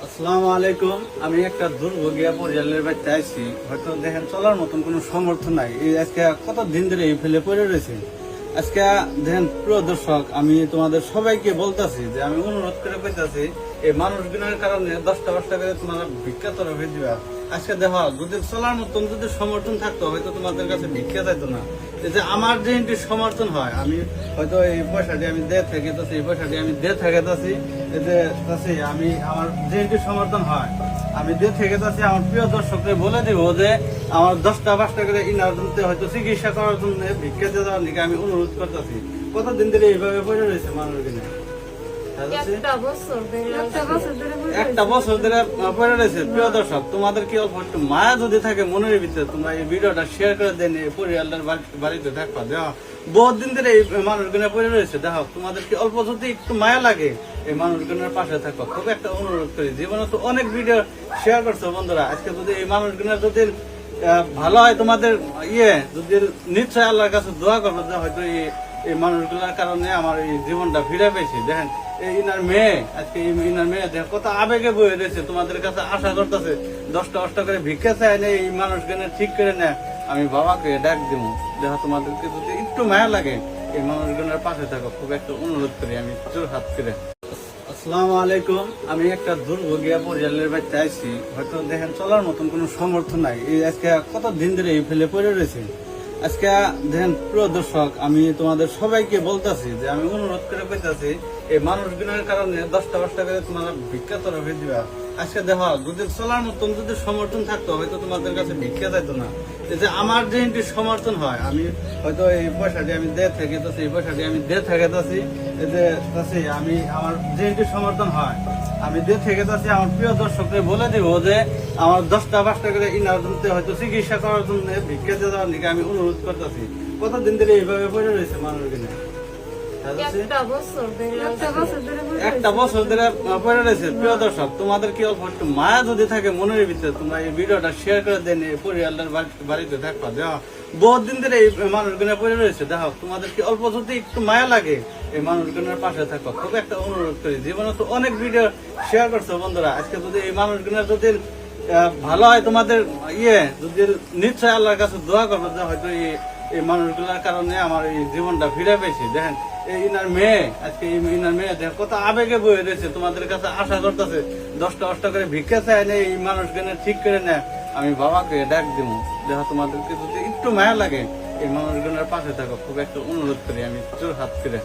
আসসালামু আলাইকুম। আমি একটা দুর্ভোগিয়া পরিবারের বাড়িতে আইছি। হয়তো দেখেন চলার মতন কোনো সমর্থন নাই। এই আজকে কত দিন ধরে এই ফেলে পড়ে রয়েছে। আজকে দেখেন প্রিয় দর্শক, আমি তোমাদের সবাইকে বলতেছি যে আমি অনুরোধ করে কইতাছি, এই মানুষগুলোর কারণে 10টা করে তোমরা ভিক্ষা তোরা হয়ে দিবা। আজকে দেখো, যদি চলার মতন যদি সমর্থন থাকতো হয়তো তোমাদের কাছে ভিক্ষা যাইতো না। এই যে আমার যে সমর্থন হয়, আমি হয়তো এই পয়সাটি আমি দিয়ে থেকে এই পয়সাটি আমি দিয়ে থেকে আমি আমার যে সমর্থন হয় আমি দিয়ে থেকে যাচ্ছি। আমার প্রিয় দর্শকদের বলে দিব যে আমার 10টা করে ইনারজনতে হয়তো চিকিৎসা করার জন্য ভিক্ষা দিয়ে দেওয়ার দিকে আমি অনুরোধ করতেছি। কতদিন ধরে এইভাবে পড়ে রয়েছে মানুষ কিনে একটা বছর ধরে পড়ে রয়েছে। প্রিয় দর্শক, তোমাদের কি অল্প একটু মায়া যদি থাকে মনের ভিতরে, তোমরা এই ভিডিওটা শেয়ার করে দেন, পরিবারটার বাড়িতে থাকবা। দেখো বহুত দিন ধরে এই মানুষগুলো পড়ে রয়েছে। দেখো তোমাদের কি অল্প যদি একটু মায়া লাগে, এই মানুষগুলোর পাশে থাকো। খুব একটা অনুরোধ করি, জীবনে তো অনেক ভিডিও শেয়ার করছো বন্ধুরা। আজকে যদি এই মানুষগুলো যদি ভালো হয়, তোমাদের যদি নিশ্চয় আল্লাহর কাছে দোয়া করবো যে হয়তো এই মানুষগুলোর কারণে আমার এই জীবনটা ফিরে পেয়েছি। দেখেন ইনার মেয়ে, আজকে ইনার মেয়ে দেখেন কত আবেগে বয়ে রয়েছে, তোমাদের কাছে আশা করতেছে 10টা করে ভিক্ষা চায় না, এই মানুষগুলো ঠিক করে নেয়, আমি বাবাকে ডাক দিব। দেখো তোমাদেরকে যদি একটু মায়া লাগে, এই মানুষগুলোর পাশে থাকো। খুব একটা অনুরোধ করি আমি জোর হাত করে। আসসালামু আলাইকুম। আমি একটা দুর্ভোগিয়া পরিবারের বাড়িতে আইছি। হয়তো দেখেন চলার মতন কোনো সমর্থন নাই। এই আজকে কত দিন ধরে এই ফেলে পড়ে রয়েছে। আজকে দেখেন প্রিয় দর্শক, আমি তোমাদের সবাইকে বলতেছি যে আমি অনুরোধ করে কইতাছি, এই মানুষগুলোর কারণে 10টা করে তোমরা ভিক্ষা তোরা হয়ে দিবা। আজকে দেখো, যদি চলার মতন যদি সমর্থন থাকতো হয়তো তোমাদের কাছে ভিক্ষা যাইতো না। এই যে আমার যে সমর্থন হয়, আমি হয়তো এই পয়সাটি আমি দিয়ে থেকে এই পয়সাটি আমি দিয়ে থেকে এই যে আমি আমার যে সমর্থন হয় আমি দিয়ে থেকে যাচ্ছি। আমার প্রিয় দর্শকদের বলে দিব যে আমার 10টা করে ইনারজনতে হয়তো চিকিৎসা করার জন্য ভিক্ষা দিয়ে দেওয়ার দিকে আমি অনুরোধ করতেছি। কতদিন ধরে এইভাবে পড়ে রয়েছে মানুষ কিনে একটা বছর ধরে পড়ে রয়েছে। প্রিয় দর্শক, তোমাদের কি অল্প একটু মায়া যদি থাকে মনের ভিতরে, তোমরা এই ভিডিওটা শেয়ার করে দেন, পরিবারটার বাড়িতে থাকবা। দেখো বহুত দিন ধরে এই মানুষগুলো পড়ে রয়েছে। দেখো তোমাদের কি অল্প যদি একটু মায়া লাগে, এই মানুষগুলোর পাশে থাকো। খুব একটা অনুরোধ করি, জীবনে তো অনেক ভিডিও শেয়ার করছো বন্ধুরা। আজকে যদি এই মানুষগুলো যদি ভালো হয়, তোমাদের যদি নিশ্চয় আল্লাহর কাছে দোয়া করবো যে হয়তো এই মানুষগুলোর কারণে আমার এই জীবনটা ফিরে পেয়েছি। দেখেন ইনার মেয়ে, আজকে ইনার মেয়ে দেখেন কত আবেগে বয়ে রয়েছে, তোমাদের কাছে আশা করতেছে 10টা করে ভিক্ষা চায় না, এই মানুষগুলো ঠিক করে নেয়, আমি বাবাকে ডাক দিব। দেখো তোমাদেরকে যদি একটু মায়া লাগে, এই মানুষগুলোর পাশে থাকো। খুব একটা অনুরোধ করি আমি জোর হাত করে।